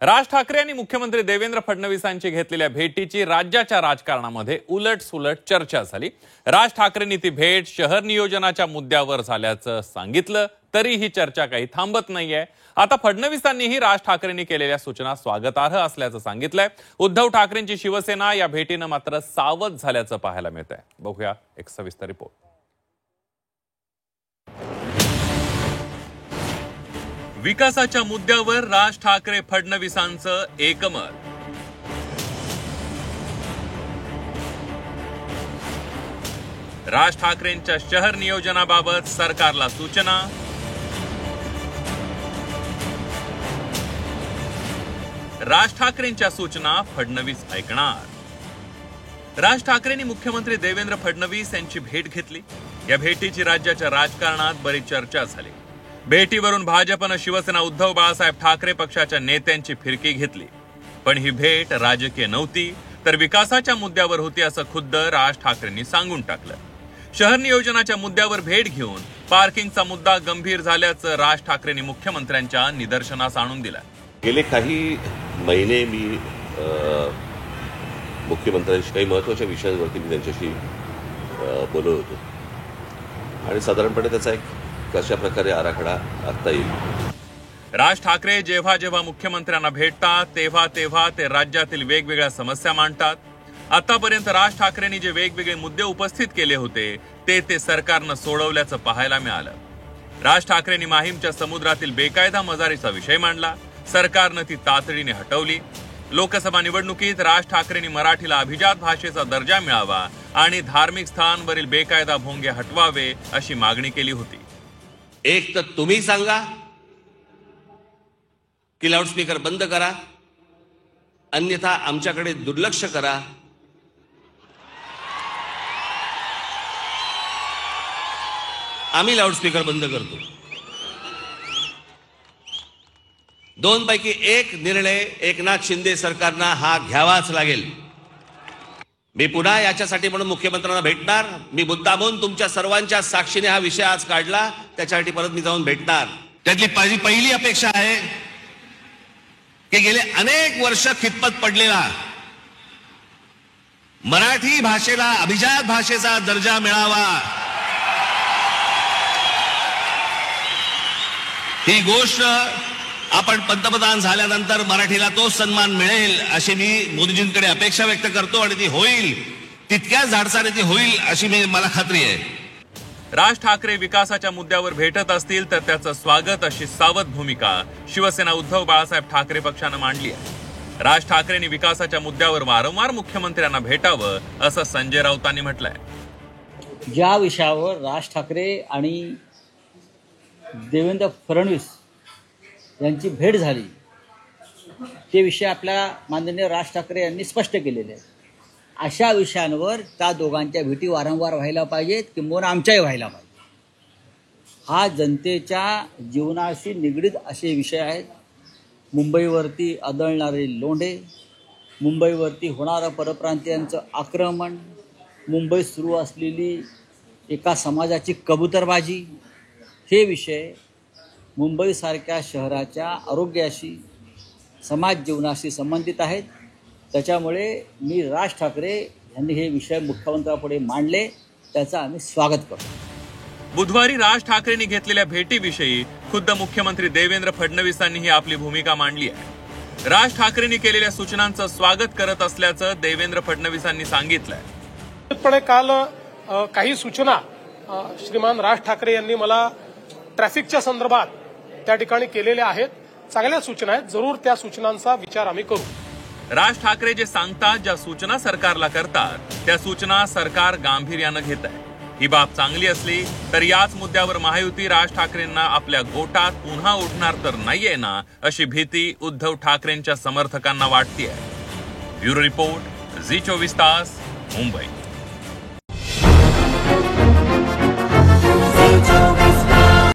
राज ठाकरे यांनी मुख्यमंत्री देवेंद्र फडणवीसांची घेतलेल्या भेटीची राज्याच्या राजकारणामध्ये उलटसुलट चर्चा झाली। राज ठाकरेंनी ती भेट शहर नियोजनाच्या मुद्द्यावर झाल्याचं सांगितलं, तरी ही चर्चा काही थांबत नाहीये। आता फडणवीसांनीही राज ठाकरेंनी केलेल्या सूचना स्वागतार्ह असल्याचं सांगितलंय। उद्धव ठाकरेंची शिवसेना या भेटीनं मात्र सावध झाल्याचं पाहायला मिळतंय। बघूया एक सविस्तर रिपोर्ट। विकासाच्या मुद्द्यावर राज ठाकरे फडणवीसांचं एकमत। राज ठाकरेंच्या शहर नियोजनाबाबत सरकारला सूचना। राज ठाकरेंच्या सूचना फडणवीस ऐकणार। राज ठाकरेंनी मुख्यमंत्री देवेंद्र फडणवीस यांची भेट घेतली। या भेटीची राज्याच्या राजकारणात बरीच चर्चा झाली। भेटीवरून भाजपनं शिवसेना उद्धव बाळासाहेब ठाकरे पक्षाच्या नेत्यांची फिरकी घेतली, पण ही भेट राजकीय नव्हती, तर विकासाच्या मुद्द्यावर होती असं खुद्द राज ठाकरेंनी सांगून टाकलं। शहर नियोजनाच्या मुद्द्यावर भेट घेऊन पार्किंगचा मुद्दा गंभीर झाल्याचं राज ठाकरेंनी मुख्यमंत्र्यांच्या निदर्शनास आणून दिलं। गेले काही महिने मी मुख्यमंत्र्यांशी काही महत्त्वाच्या विषयांवरती मी त्यांच्याशी बोलत होतो आणि साधारणपणे त्याचा एक कशा प्रकारे आराखडा आखता येईल। राज ठाकरे जेव्हा जेव्हा मुख्यमंत्र्यांना भेटतात तेव्हा ते राज्यातील वेगवेगळ्या समस्या मांडतात। आतापर्यंत राज ठाकरेंनी जे वेगवेगळे मुद्दे उपस्थित केले होते ते सरकारनं सोडवल्याचं पाहायला मिळालं। राज ठाकरेंनी माहीमच्या समुद्रातील बेकायदा मजारीचा विषय मांडला, सरकारनं ती तातडीने हटवली। लोकसभा निवडणुकीत राज ठाकरेंनी मराठीला अभिजात भाषेचा दर्जा मिळावा आणि धार्मिक स्थानांवरील बेकायदा भोंगे हटवावे अशी मागणी केली होती। एक तर तुम्ही सांगा की लाऊडस्पीकर बंद करा, अन्यथा आमच्याकडे दुर्लक्ष करा। आम्ही लाऊडस्पीकर बंद करतो। दोन पैकी एक निर्णय एकनाथ शिंदे सरकारना हा घ्यावाच लागेल। मी पुन्हा याच्यासाठी म्हणून मुख्यमंत्र्यांना भेटणार। मी मुद्दामून तुमच्या सर्वांच्या साक्षीने हा विषय आज काढला, त्याच्यासाठी परत मी जाऊन भेटणार। त्यातली पहिली अपेक्षा आहे की गेले अनेक वर्ष खितपत पडलेला मराठी भाषेला अभिजात भाषेचा दर्जा मिळावा, ही गोष्ट आपण पंतप्रधान झाल्यानंतर मराठीला तो सन्मान मिळेल अशी मी मोदीजींकडे अपेक्षा व्यक्त करतो आणि ती होईल, तितक्याच धाडसाने ती होईल अशी मला खात्री आहे। राज ठाकरे विकासाच्या मुद्द्यावर भेटत असतील तर त्याचं स्वागत अशी सावध भूमिका शिवसेना उद्धव बाळासाहेब ठाकरे पक्षानं मांडली आहे। राज ठाकरेंनी विकासाच्या मुद्द्यावर वारंवार मुख्यमंत्र्यांना भेटावं असं संजय राऊतांनी म्हटलंय। ज्या विषयावर राज ठाकरे आणि देवेंद्र फडणवीस यांची भेट झाली ते विषय आपल्या माननीय राज ठाकरे यांनी स्पष्ट केलेले आहेत। अशा विषयांवर त्या दोघांच्या भेटी वारंवार व्हायला पाहिजेत, किंबहुना आमच्याही व्हायला पाहिजे। हा जनतेच्या जीवनाशी निगडीत असे विषय आहेत। मुंबईवरती आदळणारे लोंढे, मुंबईवरती होणारं परप्रांतीयांचं आक्रमण, मुंबईत सुरू असलेली एका समाजाची कबूतरबाजी, हे विषय मुंबईसारख्या शहराच्या आरोग्याशी, समाज जीवनाशी संबंधित आहेत। त्याच्यामुळे मी राज ठाकरे यांनी हे विषय मुख्यमंत्र्यांपुढे मांडले, त्याचं आम्ही स्वागत करतो। बुधवारी राज ठाकरेंनी घेतलेल्या भेटीविषयी खुद्द मुख्यमंत्री देवेंद्र फडणवीसांनीही आपली भूमिका मांडली आहे। राज ठाकरेंनी केलेल्या सूचनांचं स्वागत करत असल्याचं देवेंद्र फडणवीसांनी सांगितलंय। पण काल काही सूचना श्रीमान राज ठाकरे यांनी मला ट्रॅफिकच्या संदर्भात त्या ठिकाणी केलेल्या आहेत। चांगल्या सूचना आहेत, जरूर त्या सूचनांचा विचार आम्ही करू। राज ठाकरे जे सांगतात, ज्या सूचना सरकारला करतात, त्या सूचना सरकार गांभीर्यानं घेत आहे। ही बाब चांगली असली तर याच मुद्द्यावर महायुती राज ठाकरेंना आपल्या गोटात पुन्हा उठणार तर नाहीये ना, अशी भीती उद्धव ठाकरेंच्या समर्थकांना वाटतेय। ब्युरो रिपोर्ट, झी 24 तास, मुंबई।